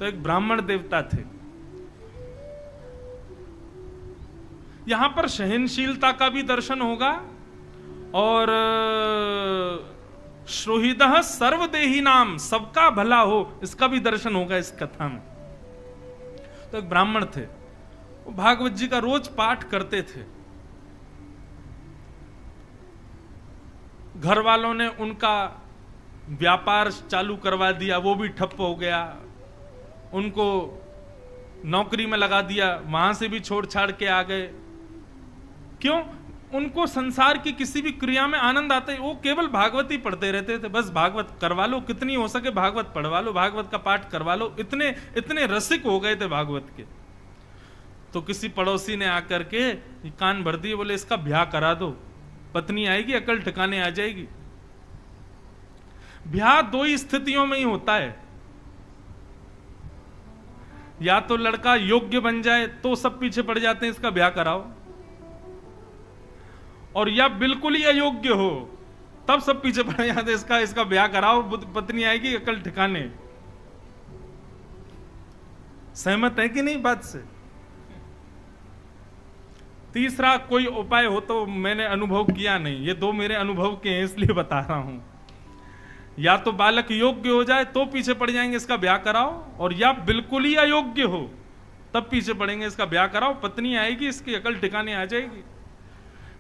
तो एक ब्राह्मण देवता थे। यहां पर सहनशीलता का भी दर्शन होगा और श्रोहिदः सर्वदेही नाम, सबका भला हो, इसका भी दर्शन होगा इस कथा में। तो एक ब्राह्मण थे, वो भागवत जी का रोज पाठ करते थे। घर वालों ने उनका व्यापार चालू करवा दिया, वो भी ठप हो गया। उनको नौकरी में लगा दिया, वहां से भी छोड़ छाड़ के आ गए। क्यों? उनको संसार की किसी भी क्रिया में आनंद आता है, वो केवल भागवत ही पढ़ते रहते थे। बस भागवत करवा लो, कितनी हो सके भागवत पढ़वा लो, भागवत का पाठ करवा लो। इतने इतने रसिक हो गए थे भागवत के। तो किसी पड़ोसी ने आकर के कान भर दिए, बोले इसका ब्याह करा दो, पत्नी आएगी, अकल ठिकाने आ जाएगी। ब्याह दो ही स्थितियों में ही होता है, या तो लड़का योग्य बन जाए तो सब पीछे पड़ जाते हैं इसका ब्याह कराओ, और या बिल्कुल ही अयोग्य हो तब सब पीछे पड़ जाते हैं इसका ब्याह कराओ, पत्नी आएगी, अकल ठिकाने। सहमत है कि नहीं बात से? तीसरा कोई उपाय हो तो मैंने अनुभव किया नहीं, ये दो मेरे अनुभव के हैं इसलिए बता रहा हूं। या तो बालक योग्य हो जाए तो पीछे पड़ जाएंगे इसका ब्याह कराओ, और या बिल्कुल ही अयोग्य हो तब पीछे पड़ेंगे इसका ब्याह कराओ, पत्नी आएगी, इसकी अकल ठिकाने आ जाएगी।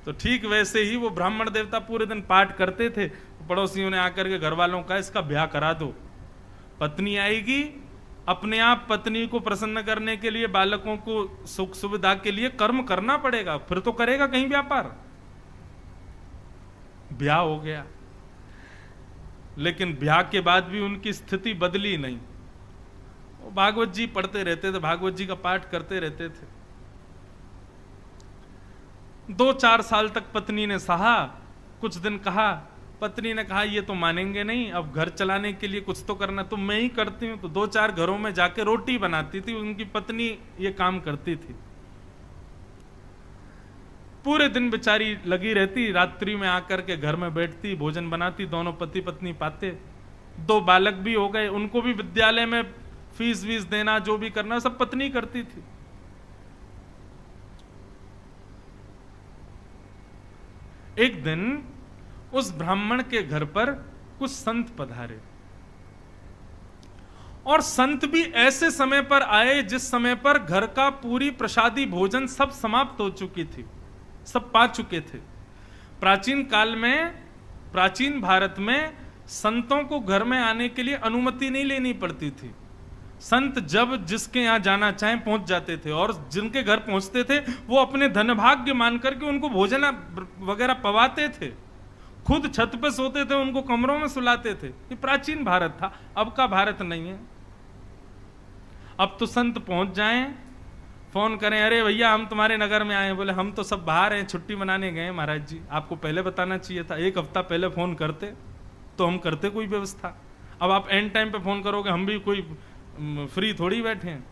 तो ठीक वैसे ही वो ब्राह्मण देवता पूरे दिन पाठ करते थे। पड़ोसियों ने आकर के घर वालों का इसका ब्याह करा दो, पत्नी आएगी, अपने आप पत्नी को प्रसन्न करने के लिए, बालकों को सुख सुविधा के लिए कर्म करना पड़ेगा, फिर तो करेगा कहीं व्यापार। ब्याह हो गया, लेकिन ब्याह के बाद भी उनकी स्थिति बदली नहीं। वो भागवत जी पढ़ते रहते थे, भागवत जी का पाठ करते रहते थे। 2-4 साल तक पत्नी ने सहा, कुछ दिन कहा, पत्नी ने कहा ये तो मानेंगे नहीं, अब घर चलाने के लिए कुछ तो करना, तो मैं ही करती हूं। तो 2-4 घरों में जाके रोटी बनाती थी, उनकी पत्नी ये काम करती थी। पूरे दिन बेचारी लगी रहती, रात्रि में आकर के घर में बैठती, भोजन बनाती, दोनों पति पत्नी पाते। 2 बालक भी हो गए, उनको भी विद्यालय में फीस वीस देना, जो भी करना सब पत्नी करती थी। एक दिन उस ब्राह्मण के घर पर कुछ संत पधारे, और संत भी ऐसे समय पर आए जिस समय पर घर का पूरी प्रसादी भोजन सब समाप्त हो चुकी थी, सब पा चुके थे। प्राचीन काल में, प्राचीन भारत में संतों को घर में आने के लिए अनुमति नहीं लेनी पड़ती थी। संत जब जिसके यहां जाना चाहे पहुंच जाते थे, और जिनके घर पहुंचते थे वो अपने धनभाग्य मान करके उनको भोजन वगैरह पवाते थे, खुद छत पे सोते थे, उनको कमरों में सुलाते थे। ये प्राचीन भारत था, अब का भारत नहीं है। अब तो संत पहुंच जाएं, फोन करें, अरे भैया हम तुम्हारे नगर में आए, बोले हम तो सब बाहर हैं, छुट्टी मनाने गए महाराज जी, आपको पहले बताना चाहिए था, 1 हफ्ता पहले फोन करते तो हम करते कोई व्यवस्था। अब आप एंड टाइम पे फोन करोगे, हम भी कोई फ्री थोड़ी बैठे हैं।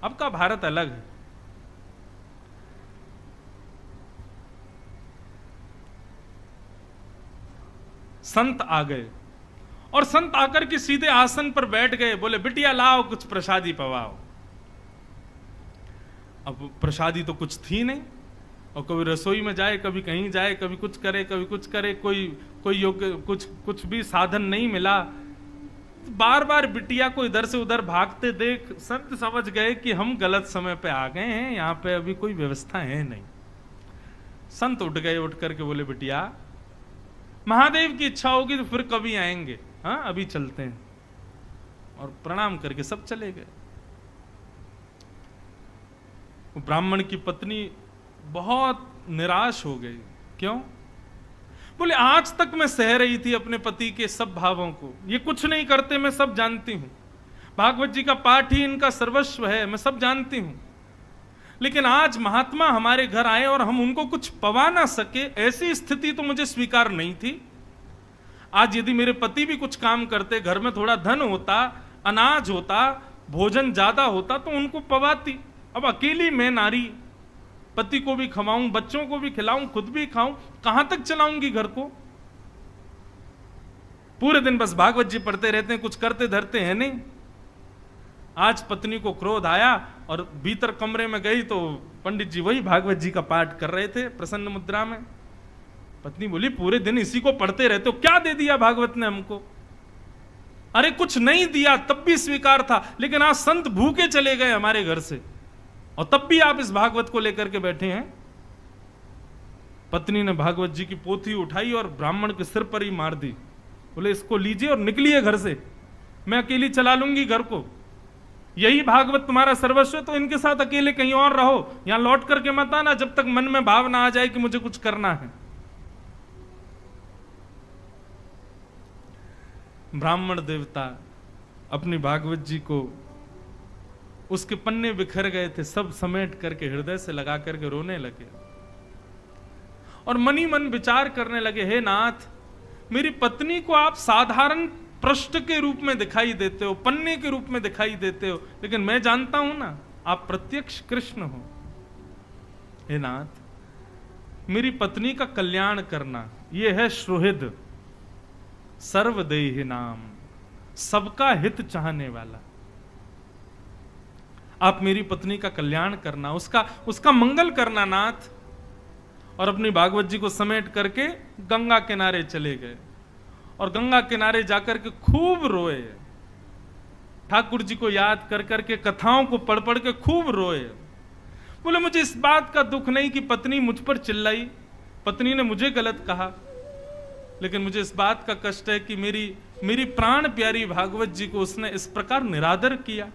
अब का भारत अलग है। संत आ गए, और संत आकर के सीधे आसन पर बैठ गए, बोले बिटिया लाओ कुछ प्रसादी पवाओ। अब प्रसादी तो कुछ थी नहीं, और कभी रसोई में जाए, कभी कहीं जाए, कभी कुछ करे, कभी कुछ करे, कोई योग्य कुछ भी साधन नहीं मिला। तो बार बार बिटिया को इधर से उधर भागते देख संत समझ गए कि हम गलत समय पे आ गए हैं, यहां पे अभी कोई व्यवस्था है नहीं। संत उठ गए, उठ करके बोले बिटिया महादेव की इच्छा होगी तो फिर कभी आएंगे, हाँ अभी चलते हैं। और प्रणाम करके सब चले गए। ब्राह्मण की पत्नी बहुत निराश हो गई। क्यों? बोले आज तक मैं सह रही थी अपने पति के सब भावों को, ये कुछ नहीं करते, मैं सब जानती हूं, भागवत जी का पाठ ही इनका सर्वस्व है, मैं सब जानती हूं, लेकिन आज महात्मा हमारे घर आए और हम उनको कुछ पवा ना सके, ऐसी स्थिति तो मुझे स्वीकार नहीं थी। आज यदि मेरे पति भी कुछ काम करते, घर में थोड़ा धन होता, अनाज होता, भोजन ज्यादा होता तो उनको पवाती। अब अकेली मैं नारी, पति को भी खवाऊं, बच्चों को भी खिलाऊं, खुद भी खाऊं, कहां तक चलाऊंगी घर को? पूरे दिन बस भागवत जी पढ़ते रहते हैं, कुछ करते धरते हैं नहीं। आज पत्नी को क्रोध आया और भीतर कमरे में गई तो पंडित जी वही भागवत जी का पाठ कर रहे थे प्रसन्न मुद्रा में। पत्नी बोली पूरे दिन इसी को पढ़ते रहते हो, क्या दे दिया भागवत ने हमको? अरे कुछ नहीं दिया तब भी स्वीकार था, लेकिन आज संत भूखे चले गए हमारे घर से और तब भी आप इस भागवत को लेकर के बैठे हैं। पत्नी ने भागवत जी की पोथी उठाई और ब्राह्मण के सिर पर ही मार दी। बोले इसको लीजिए और निकलिए घर से, मैं अकेली चला लूंगी घर को। यही भागवत तुम्हारा सर्वस्व है तो इनके साथ अकेले कहीं और रहो, यहां लौट करके मत आना जब तक मन में भाव ना आ जाए कि मुझे कुछ करना है। ब्राह्मण देवता अपनी भागवत जी को, उसके पन्ने बिखर गए थे, सब समेट करके हृदय से लगा करके रोने लगे और मनी मन विचार करने लगे, हे नाथ, मेरी पत्नी को आप साधारण पृष्ठ के रूप में दिखाई देते हो, पन्ने के रूप में दिखाई देते हो, लेकिन मैं जानता हूं ना आप प्रत्यक्ष कृष्ण हो। हे नाथ, मेरी पत्नी का कल्याण करना, यह है सुहृद सर्वदेहि नाम, सबका हित चाहने वाला। आप मेरी पत्नी का कल्याण करना, उसका मंगल करना नाथ। और अपनी भागवत जी को समेट करके गंगा किनारे चले गए और गंगा किनारे जाकर के खूब रोए, ठाकुर जी को याद कर करके, कथाओं को पढ़ पढ़ के खूब रोए। बोले मुझे इस बात का दुख नहीं कि पत्नी मुझ पर चिल्लाई, पत्नी ने मुझे गलत कहा, लेकिन मुझे इस बात का कष्ट है कि मेरी प्राण प्यारी भागवत जी को उसने इस प्रकार निरादर किया।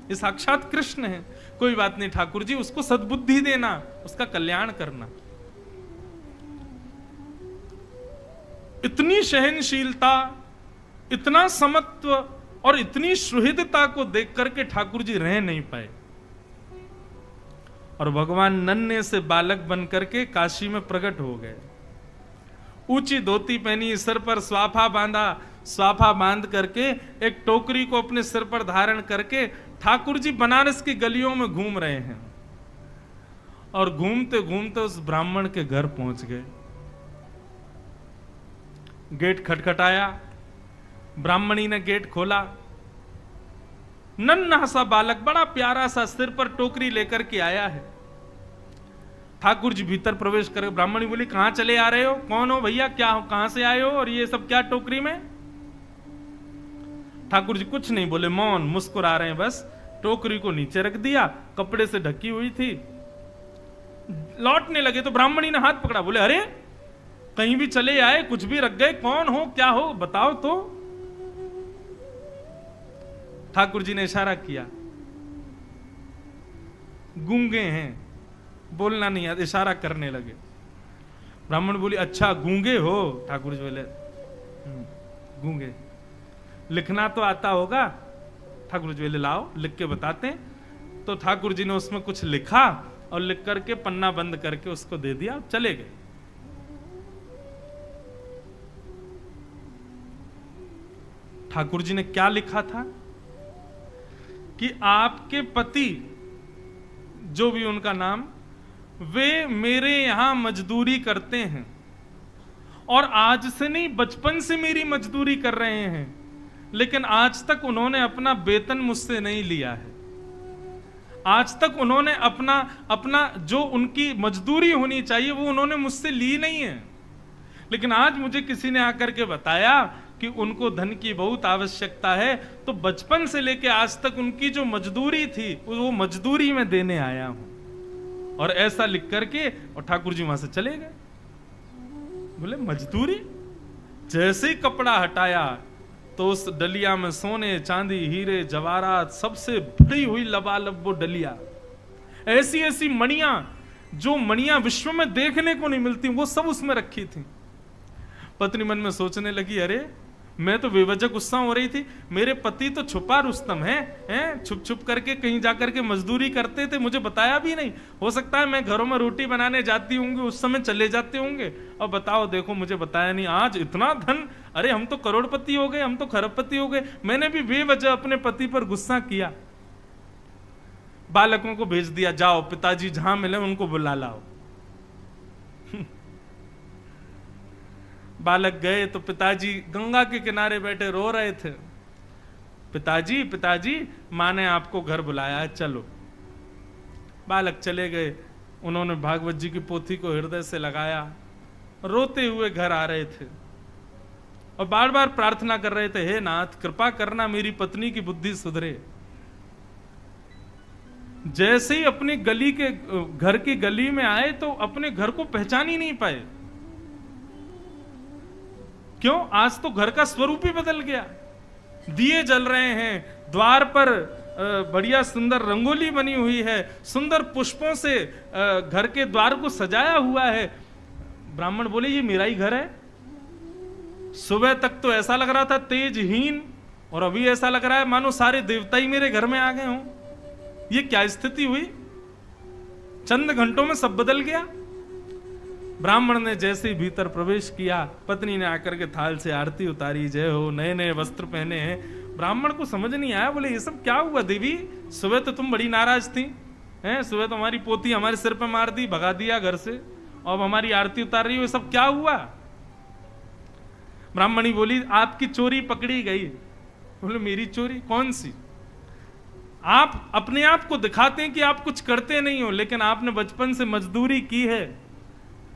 ये साक्षात कृष्ण है। कोई बात नहीं ठाकुर जी, उसको सद्बुद्धि देना, उसका कल्याण करना। इतनी सहनशीलता, इतना समत्व और इतनी सुहृदता को देख करके ठाकुर जी रह नहीं पाए और भगवान नन्हे से बालक बन करके काशी में प्रकट हो गए। ऊंची धोती पहनी, सिर पर स्वाफा बांधा, स्वाफा बांध करके एक टोकरी को अपने सिर पर धारण करके ठाकुर जी बनारस की गलियों में घूम रहे हैं और घूमते घूमते उस ब्राह्मण के घर पहुंच गए। गेट खटखटाया, ब्राह्मणी ने गेट खोला। नन्हा सा बालक, बड़ा प्यारा सा, सिर पर टोकरी लेकर के आया है। ठाकुर जी भीतर प्रवेश कर, ब्राह्मणी बोली कहां चले आ रहे हो, कौन हो भैया, क्या हो, कहां से आए हो और ये सब क्या टोकरी में? ठाकुर जी कुछ नहीं बोले, मौन, मुस्कुरा रहे हैं बस। टोकरी को नीचे रख दिया, कपड़े से ढकी हुई थी। लौटने लगे तो ब्राह्मणी ने हाथ पकड़ा, बोले अरे कहीं भी चले आए, कुछ भी रख गए, कौन हो, क्या हो, बताओ तो। ठाकुर जी ने इशारा किया, गूंगे हैं, बोलना नहीं आता, इशारा करने लगे। ब्राह्मण बोली अच्छा गूंगे हो? ठाकुर जी बोले गूंगे, लिखना तो आता होगा? ठाकुर जी बोले लाओ लिख के बताते हैं। तो ठाकुर जी ने उसमें कुछ लिखा और लिख करके पन्ना बंद करके उसको दे दिया, चले गए। ठाकुर जी ने क्या लिखा था कि आपके पति, जो भी उनका नाम, वे मेरे यहां मजदूरी करते हैं और आज से नहीं, बचपन से मेरी मजदूरी कर रहे हैं, लेकिन आज तक उन्होंने अपना वेतन मुझसे नहीं लिया है। आज तक उन्होंने अपना जो उनकी मजदूरी होनी चाहिए वो उन्होंने मुझसे ली नहीं है। लेकिन आज मुझे किसी ने आकर के बताया कि उनको धन की बहुत आवश्यकता है, तो बचपन से लेके आज तक उनकी जो मजदूरी थी वो मजदूरी में देने आया हूं। और ऐसा लिख करके और ठाकुर जी वहां से चले गए। बोले मजदूरी? जैसे ही कपड़ा हटाया तो उस डलिया में सोने, चांदी, हीरे, जवाहरात, सबसे भरी हुई लबालब वो डलिया, ऐसी ऐसी मणियां, जो मणियां विश्व में देखने को नहीं मिलती, वो सब उसमें रखी थी। पत्नी मन में सोचने लगी, अरे मैं तो बेवजह गुस्सा हो रही थी, मेरे पति तो छुपा रुस्तम हैं, छुप छुप करके कहीं जाकर के मजदूरी करते थे, मुझे बताया भी नहीं। हो सकता है मैं घरों में रोटी बनाने जाती होंगी, उस समय चले जाते होंगे, और बताओ देखो मुझे बताया नहीं। आज इतना धन, अरे हम तो करोड़पति हो गए, हम तो खरबपति हो गए। मैंने भी बेवजह अपने पति पर गुस्सा किया। बालकों को भेज दिया, जाओ पिताजी जहां मिले उनको बुला लाओ। बालक गए तो पिताजी गंगा के किनारे बैठे रो रहे थे। पिताजी पिताजी, माँ ने आपको घर बुलाया है, चलो। बालक चले गए। उन्होंने भागवत जी की पोथी को हृदय से लगाया, रोते हुए घर आ रहे थे और बार बार प्रार्थना कर रहे थे, हे नाथ कृपा करना मेरी पत्नी की बुद्धि सुधरे। जैसे ही अपनी गली के घर की गली में आए तो अपने घर को पहचान ही नहीं पाए। क्यों? आज तो घर का स्वरूप ही बदल गया। दिए जल रहे हैं, द्वार पर बढ़िया सुंदर रंगोली बनी हुई है, सुंदर पुष्पों से घर के द्वार को सजाया हुआ है। ब्राह्मण बोले, ये मेरा ही घर है? सुबह तक तो ऐसा लग रहा था तेजहीन, और अभी ऐसा लग रहा है मानो सारे देवता ही मेरे घर में आ गए हों। ये क्या स्थिति हुई? चंद घंटों में सब बदल गया। ब्राह्मण ने जैसे ही भीतर प्रवेश किया, पत्नी ने आकर के थाल से आरती उतारी, जय हो, नए नए वस्त्र पहने हैं। ब्राह्मण को समझ नहीं आया, बोले ये सब क्या हुआ देवी? सुबह तो तुम बड़ी नाराज थी, हैं? सुबह तो हमारी पोती हमारे सिर पे मार दी, भगा दिया घर से, और हमारी आरती उतार रही हो, ये सब क्या हुआ? ब्राह्मणी बोली, आपकी चोरी पकड़ी गई। बोले मेरी चोरी? कौन सी? आप अपने आप को दिखाते हैं कि आप कुछ करते नहीं हो, लेकिन आपने बचपन से मजदूरी की है।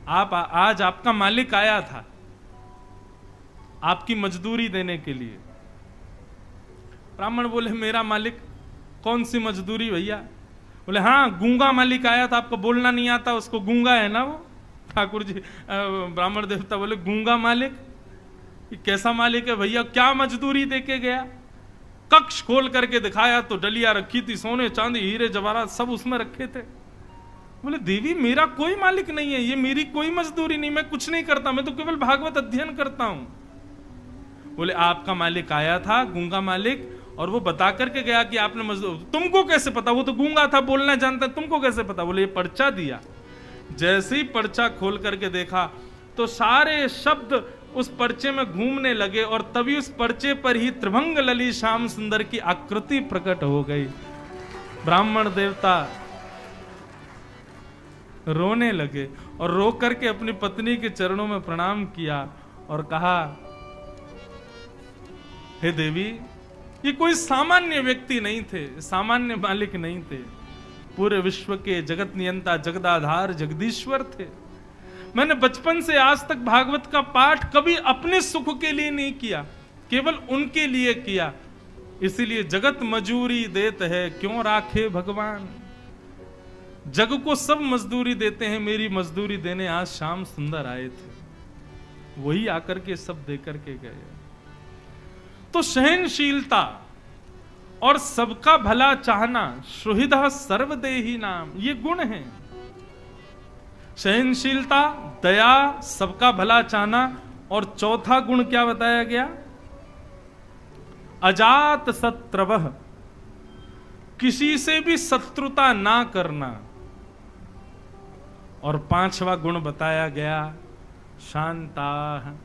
आज आपका मालिक आया था आपकी मजदूरी देने के लिए। ब्राह्मण बोले, मेरा मालिक? कौन सी मजदूरी भैया? बोले, हाँ गूंगा मालिक आया था, आपको बोलना नहीं आता, उसको गूंगा है ना वो। ठाकुर जी ब्राह्मण देवता बोले, गूंगा मालिक? ये कैसा मालिक है भैया? क्या मजदूरी देके गया? कक्ष खोल करके दिखाया तो डलिया रखी थी, सोने चांदी हीरे जवाहरात सब उसमें रखे थे। बोले देवी मेरा कोई मालिक नहीं है, ये मेरी कोई मजदूरी नहीं, मैं कुछ नहीं करता, मैं तो केवल भागवत अध्ययन करता हूं। बोले आपका मालिक आया था, गूंगा मालिक, और वो बता करके गया कि आपने मजदूर। तुमको कैसे पता? वो तो गूंगा था, बोलना जानता है, तुमको कैसे पता? बोले ये पर्चा दिया। जैसे ही पर्चा खोल करके देखा तो सारे शब्द उस पर्चे में घूमने लगे, और तभी उस पर्चे पर ही त्रिभंग ललित श्याम सुंदर की आकृति प्रकट हो गई। ब्राह्मण देवता रोने लगे और रो करके अपनी पत्नी के चरणों में प्रणाम किया और कहा, हे देवी, ये कोई सामान्य व्यक्ति नहीं थे, सामान्य मालिक नहीं थे, पूरे विश्व के जगत नियंता, जगदाधार, जगदीश्वर थे। मैंने बचपन से आज तक भागवत का पाठ कभी अपने सुख के लिए नहीं किया, केवल उनके लिए किया। इसीलिए जगत मजूरी देत है, क्यों राखे भगवान। जग को सब मजदूरी देते हैं, मेरी मजदूरी देने आज श्याम सुंदर आए थे, वही आकर के सब दे करके गए। तो सहनशीलता और सबका भला चाहना, सुहृदः सर्वदेही नाम, ये गुण है। सहनशीलता, दया, सबका भला चाहना, और चौथा गुण क्या बताया गया? अजात शत्रवः, किसी से भी शत्रुता ना करना। और पांचवा गुण बताया गया शांता।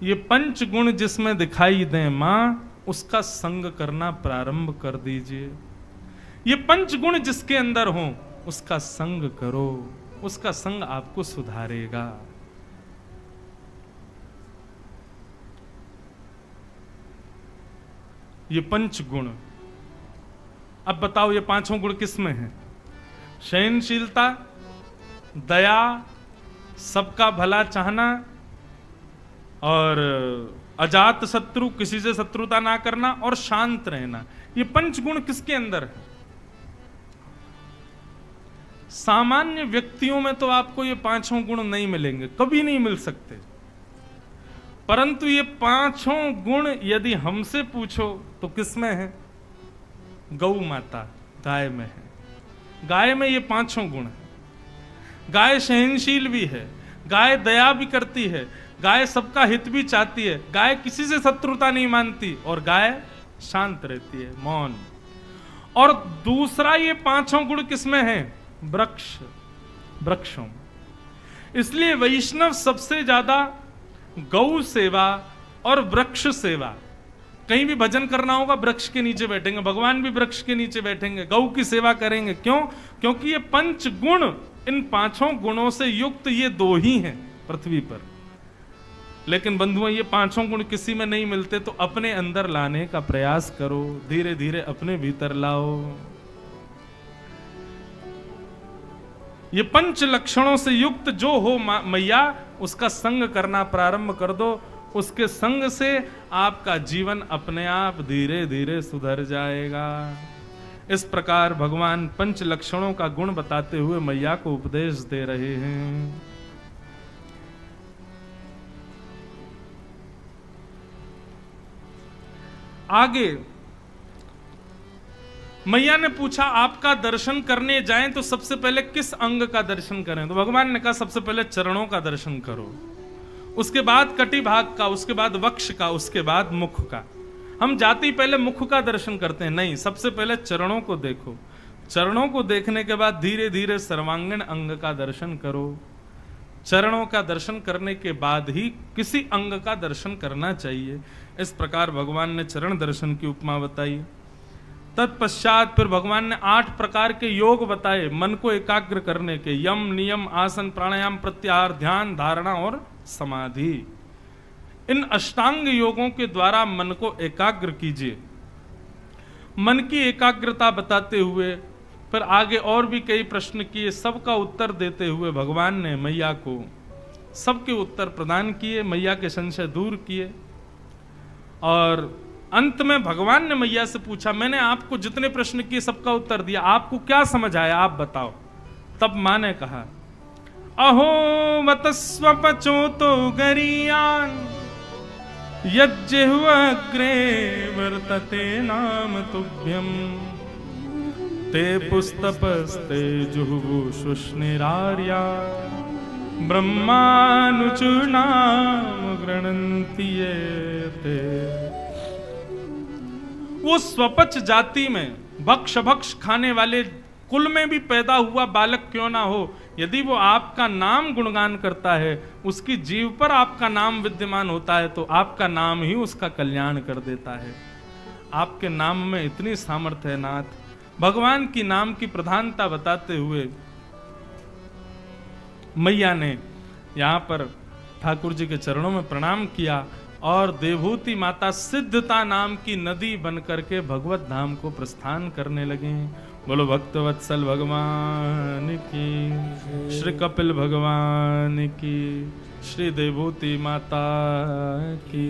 ये पंच गुण जिसमें दिखाई दें मां, उसका संग करना प्रारंभ कर दीजिए। ये पंच गुण जिसके अंदर हो उसका संग करो, उसका संग आपको सुधारेगा। ये पंच गुण, अब बताओ ये पांचों गुण किसमें हैं? सहनशीलता, दया, सबका भला चाहना, और अजात शत्रु, किसी से शत्रुता ना करना, और शांत रहना। ये पंच गुण किसके अंदर है? सामान्य व्यक्तियों में तो आपको ये पांचों गुण नहीं मिलेंगे, कभी नहीं मिल सकते। परंतु ये पांचों गुण यदि हमसे पूछो तो किसमें है? गौ माता, गाय में है। गाय में ये पांचों गुण है। गाय सहनशील भी है, गाय दया भी करती है, गाय सबका हित भी चाहती है, गाय किसी से शत्रुता नहीं मानती, और गाय शांत रहती है, मौन। और दूसरा ये पांचों गुण किसमें है? वृक्षों। इसलिए वैष्णव सबसे ज्यादा गौ सेवा और वृक्ष सेवा। कहीं भी भजन करना होगा, वृक्ष के नीचे बैठेंगे, भगवान भी वृक्ष के नीचे बैठेंगे, गौ की सेवा करेंगे। क्यों? क्योंकि ये पंच गुण, इन पांचों गुणों से युक्त ये दो ही हैं पृथ्वी पर। लेकिन बंधुओं, ये पांचों गुण किसी में नहीं मिलते तो अपने अंदर लाने का प्रयास करो, धीरे धीरे अपने भीतर लाओ। ये पंच लक्षणों से युक्त जो हो मैया, उसका संग करना प्रारंभ कर दो। उसके संग से आपका जीवन अपने आप धीरे धीरे सुधर जाएगा। इस प्रकार भगवान पंच लक्षणों का गुण बताते हुए मैया को उपदेश दे रहे हैं। आगे मैया ने पूछा, आपका दर्शन करने जाएं तो सबसे पहले किस अंग का दर्शन करें? तो भगवान ने कहा, सबसे पहले चरणों का दर्शन करो, उसके बाद कटी भाग का, उसके बाद वक्ष का, उसके बाद मुख का। हम जाते ही पहले मुख का दर्शन करते हैं, नहीं, सबसे पहले चरणों को देखो। चरणों को देखने के बाद धीरे धीरे सर्वांगीण अंग का दर्शन करो। चरणों का दर्शन करने के बाद ही किसी अंग का दर्शन करना चाहिए। इस प्रकार भगवान ने चरण दर्शन की उपमा बताई। तत्पश्चात फिर भगवान ने 8 प्रकार के योग बताए मन को एकाग्र करने के, यम, नियम, आसन, प्राणायाम, प्रत्याहार, ध्यान, धारणा और समाधि। इन अष्टांग योगों के द्वारा मन को एकाग्र कीजिए। मन की एकाग्रता बताते हुए फिर आगे और भी कई प्रश्न किए, सबका उत्तर देते हुए भगवान ने मैया को सबके उत्तर प्रदान किए, मैया के संशय दूर किए। और अंत में भगवान ने मैया से पूछा, मैंने आपको जितने प्रश्न किए सबका उत्तर दिया, आपको क्या समझ आया, आप बताओ। तब मां ने कहा, अहो वतस्वपचो तो गरीयान यज्जिह्वाग्रे वर्तते नाम तुभ्यम ते पुस्तपस्ते जुहुवु शुष्णिरार्या ब्रह्मानुचूर्णाम गृणन्ति ये ते। वो स्वपच जाति में भक्ष भक्ष खाने वाले कुल में भी पैदा हुआ बालक क्यों ना हो, यदि वो आपका नाम गुणगान करता है, उसकी जीव पर आपका नाम विद्यमान होता है, तो आपका नाम ही उसका कल्याण कर देता है। आपके नाम में इतनी सामर्थ्य है नाथ। भगवान की नाम की प्रधानता बताते हुए मैया ने यहां पर ठाकुर जी के चरणों में प्रणाम किया और देवहूति माता सिद्धता नाम की नदी बन करके भगवत धाम को प्रस्थान करने लगे। बोलो भक्तवत्सल भगवान की, श्री कपिल भगवान की, श्री देवहूति माता की।